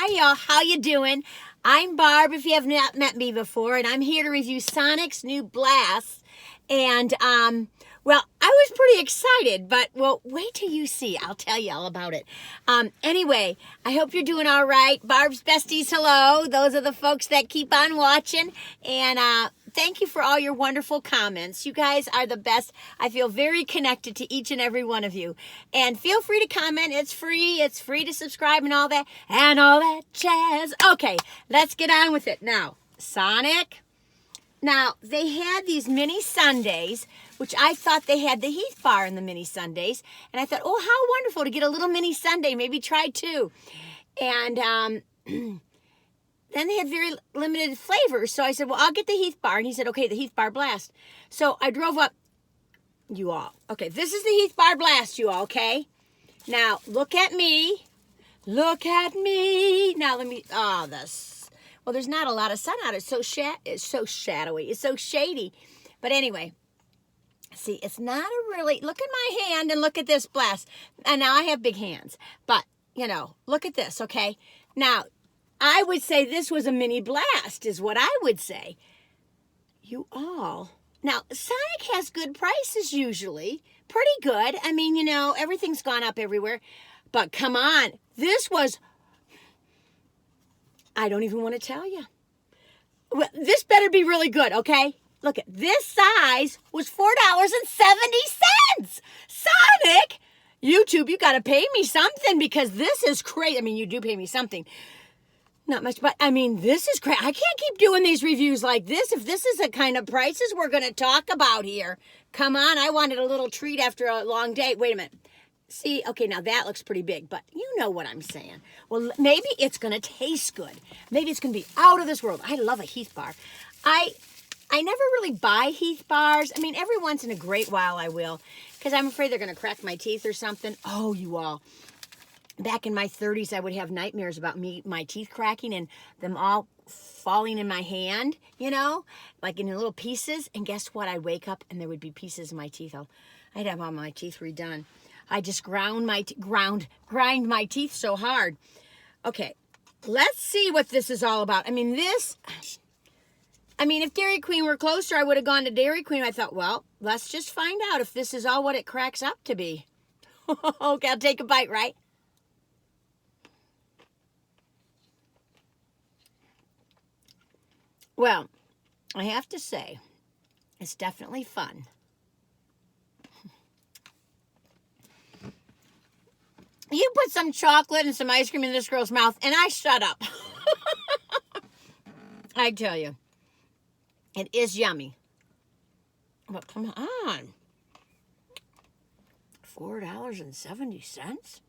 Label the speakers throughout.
Speaker 1: Hi, y'all. How you doing? I'm Barb, if you have not met me before, and I'm here to review Sonic's new Blast. And, well, I was pretty excited, but, well, wait till you see. I'll tell you all about it. Anyway, I hope you're doing all right. Barb's besties, hello. Those are the folks that keep on watching. And, thank you for all your wonderful comments. You guys are the best. I feel very connected to each and every one of you. And feel free to comment. It's free. It's free to subscribe and all that. And all that jazz. Okay, let's get on with it. Now, Sonic. Now, they had these mini sundaes, which I thought they had the Heath bar in the mini sundaes. And I thought, oh, how wonderful to get a little mini sundae. Maybe try two. And, then they had very limited flavors. So I said, well, I'll get the Heath bar. And he said, okay, the Heath bar Blast. So I drove up, you all. Okay, this is the Heath bar Blast, you all, okay? Now, look at me. Look at me. Now, let me, oh, well, there's not a lot of sun out. It's so shadowy. It's so shady. But anyway, see, it's not a really, look at my hand and look at this Blast. And now I have big hands. But, you know, look at this, okay? Now, I would say this was a mini Blast, is what I would say. You all. Now, Sonic has good prices usually. Pretty good. I mean, you know, everything's gone up everywhere. But come on. This was, I don't even want to tell you. Well, this better be really good, okay? Look, at this size was $4.70. Sonic, YouTube, you got to pay me something because this is crazy. I mean, you do pay me something. Not much, but I mean, this is crazy. I can't keep doing these reviews like this. If this is the kind of prices we're going to talk about here. Come on, I wanted a little treat after a long day. Wait a minute. See, okay, now that looks pretty big, but you know what I'm saying. Well, maybe it's going to taste good. Maybe it's going to be out of this world. I love a Heath bar. I never really buy Heath bars. I mean, every once in a great while I will, because I'm afraid they're going to crack my teeth or something. Oh, you all. Back in my 30s, I would have nightmares about my teeth cracking and them all falling in my hand, you know, like in little pieces. And guess what? I'd wake up and there would be pieces of my teeth. I'd have all my teeth redone. I just grind my teeth so hard. Okay, let's see what this is all about. I mean, if Dairy Queen were closer, I would have gone to Dairy Queen. I thought, well, let's just find out if this is all what it cracks up to be. Okay, I'll take a bite, right? Well, I have to say, it's definitely fun. You put some chocolate and some ice cream in this girl's mouth, and I shut up. I tell you, it is yummy. But come on. $4.70?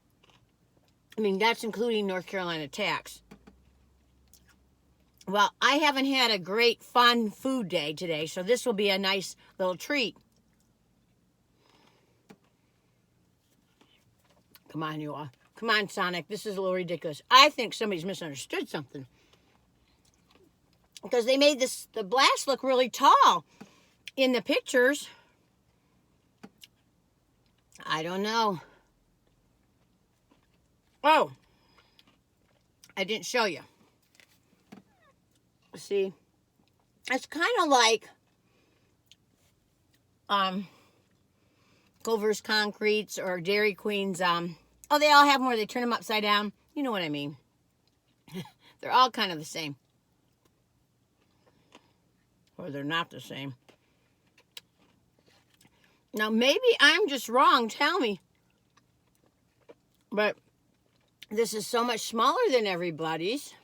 Speaker 1: I mean, that's including North Carolina tax. Well, I haven't had a great, fun food day today, so this will be a nice little treat. Come on, you all. Come on, Sonic. This is a little ridiculous. I think somebody's misunderstood something. Because they made the Blast look really tall in the pictures. I don't know. Oh. I didn't show you. See, it's kind of like Culver's Concretes or Dairy Queen's. Oh, they all have them where they turn them upside down. You know what I mean. They're all kind of the same. Or they're not the same. Now, maybe I'm just wrong. Tell me. But this is so much smaller than everybody's.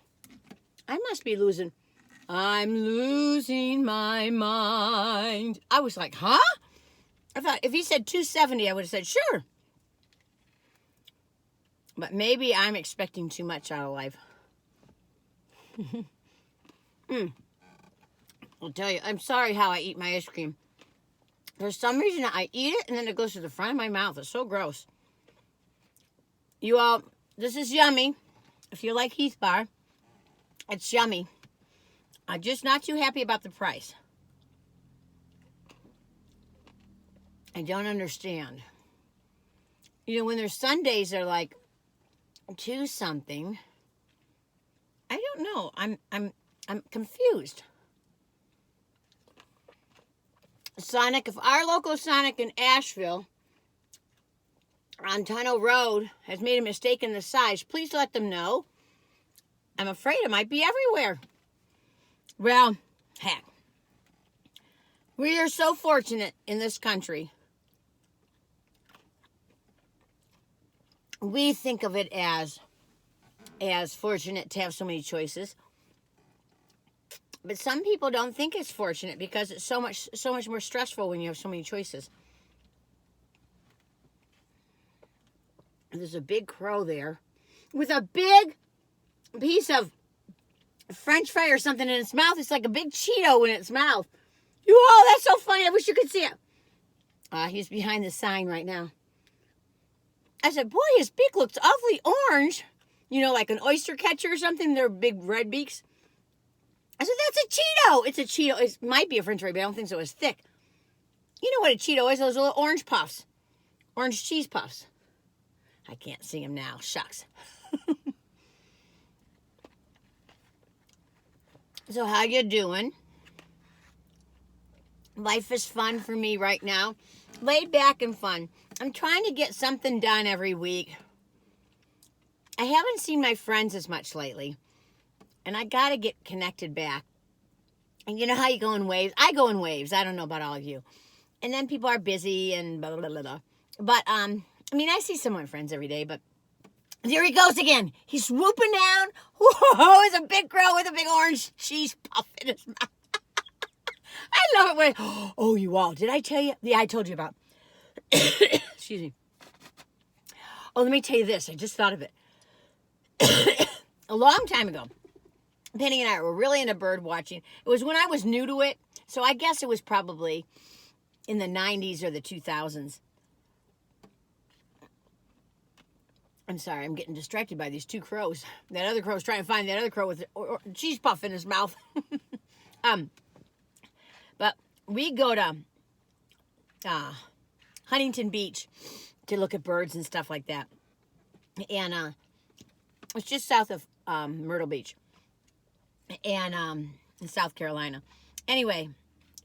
Speaker 1: I must be losing. I'm losing my mind. I was like, huh? I thought if he said 270, I would have said, sure. But maybe I'm expecting too much out of life. I'll tell you, I'm sorry how I eat my ice cream. For some reason, I eat it and then it goes to the front of my mouth. It's so gross. You all, this is yummy. If you like Heath bar, it's yummy. I'm just not too happy about the price. I don't understand. You know, when there's Sundays, they're like $2 something. don't know. I'm confused. Sonic, if our local Sonic in Asheville on Tunnel Road has made a mistake in the size, please let them know. I'm afraid it might be everywhere. Well, heck. We are so fortunate in this country. We think of it as fortunate to have so many choices. But some people don't think it's fortunate because it's so much more stressful when you have so many choices. There's a big crow there with a big piece of French fry or something in its mouth. It's like a big Cheeto in its mouth. Oh, that's so funny. I wish you could see it. He's behind the sign right now. I said, boy, his beak looks awfully orange. You know, like an oyster catcher or something. They're big red beaks. I said, that's a Cheeto. It's a Cheeto. It might be a French fry, but I don't think so. It's thick. You know what a Cheeto is? Those little orange puffs. Orange cheese puffs. I can't see him now. Shucks. So how you doing? Life is fun for me right now. Laid back and fun. I'm trying to get something done every week. I haven't seen my friends as much lately. And I got to get connected back. And you know how you go in waves? I go in waves. I don't know about all of you. And then people are busy and blah, blah, blah, blah. But, I mean, I see some of my friends every day, but there he goes again. He's swooping down. Whoa, it's a big crow with a big orange cheese puff in his mouth. I love it when, oh, you all, did I tell you? Yeah, I told you about, excuse me. Oh, let me tell you this. I just thought of it. A long time ago, Penny and I were really into bird watching. It was when I was new to it. So I guess it was probably in the 90s or the 2000s. I'm sorry, I'm getting distracted by these two crows. That other crow's trying to find that other crow with a cheese puff in his mouth. But we go to Huntington Beach to look at birds and stuff like that. And it's just south of Myrtle Beach. And in South Carolina. Anyway,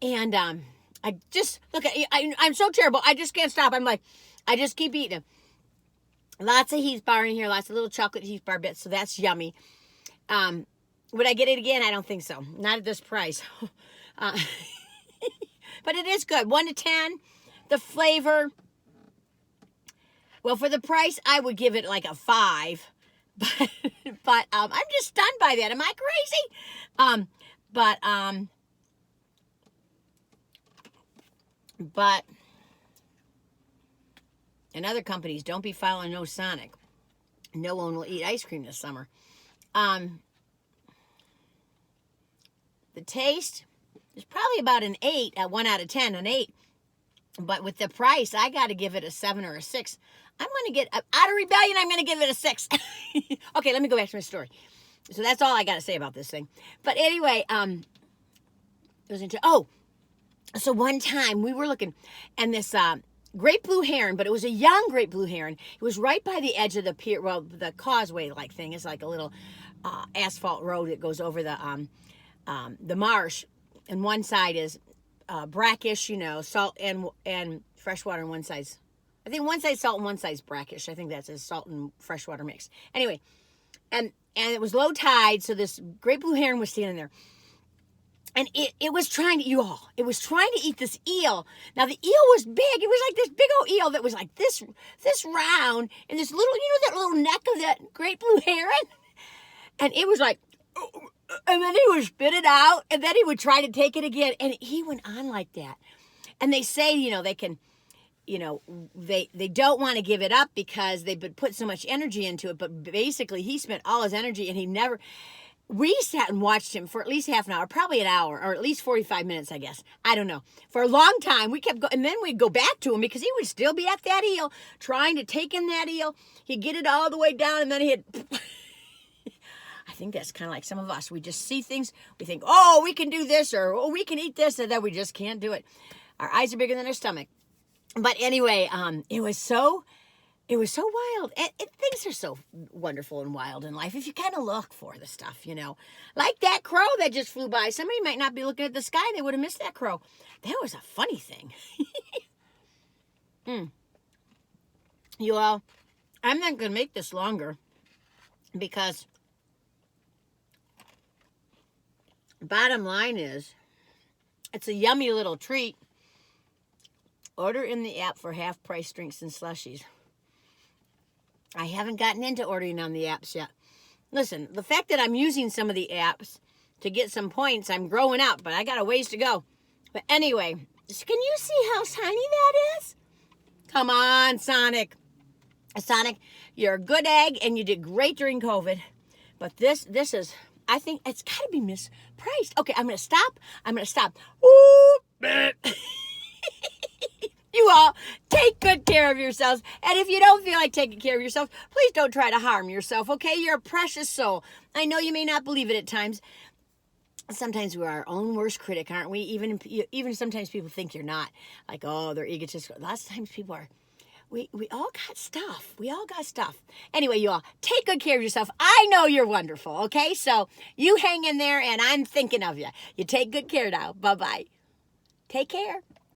Speaker 1: and I just, look, I'm so terrible. I just can't stop. I'm like, I just keep eating them. Lots of Heath bar in here, lots of little chocolate Heath bar bits, so that's yummy. Would I get it again? I don't think so. Not at this price. But it is good. 1 to 10. The flavor. Well, for the price, I would give it like a 5. But I'm just stunned by that. Am I crazy? But and other companies, don't be following no Sonic. No one will eat ice cream this summer. The taste is probably about an 8, at 1 out of 10, an 8. But with the price, I got to give it a 7 or a 6. I'm going to get, out of rebellion, I'm going to give it a 6. Okay, let me go back to my story. So that's all I got to say about this thing. But anyway, so one time we were looking, and this great blue heron, but it was a young great blue heron. It was right by the edge of the pier, well, the causeway-like thing. It's like a little asphalt road that goes over the marsh. And one side is brackish, you know, salt and freshwater, and one side's, I think one side's salt and one side's brackish. I think that's a salt and freshwater mix. Anyway, and it was low tide, so this great blue heron was standing there. And it was trying to, it was trying to eat this eel. Now, the eel was big. It was like this big old eel that was like this round, and this little, that little neck of that great blue heron? And it was like, and then he would spit it out, and then he would try to take it again. And he went on like that. And they say, they can, they don't want to give it up because they've put so much energy into it. But basically, he spent all his energy, and he never... We sat and watched him for at least half an hour, probably an hour, or at least 45 minutes, I guess. I don't know. For a long time, we kept going, and then we'd go back to him because he would still be at that eel, trying to take in that eel. He'd get it all the way down, and then he'd... I think that's kind of like some of us. We just see things, we think, oh, we can do this, or oh, we can eat this, and then we just can't do it. Our eyes are bigger than our stomach. But anyway, it was so It was so wild. Things are so wonderful and wild in life if you kind of look for the stuff, you know. Like that crow that just flew by. Somebody might not be looking at the sky. They would have missed that crow. That was a funny thing. You all, I'm not going to make this longer because bottom line is it's a yummy little treat. Order in the app for half price drinks and slushies. I haven't gotten into ordering on the apps yet. Listen, the fact that I'm using some of the apps to get some points, I'm growing up, but I got a ways to go. But anyway, can you see how tiny that is? Come on, Sonic. Sonic, you're a good egg and you did great during COVID. But this is, I think it's got to be mispriced. Okay, I'm going to stop. Ooh. You all take good care of yourselves. And if you don't feel like taking care of yourself, please don't try to harm yourself, okay? You're a precious soul. I know you may not believe it at times. Sometimes we're our own worst critic, aren't we? Even sometimes people think you're not. Like, oh, they're egotistical. Lots of times people are. We all got stuff. We all got stuff. Anyway, you all, take good care of yourself. I know you're wonderful, okay? So you hang in there, and I'm thinking of you. You take good care now. Bye-bye. Take care.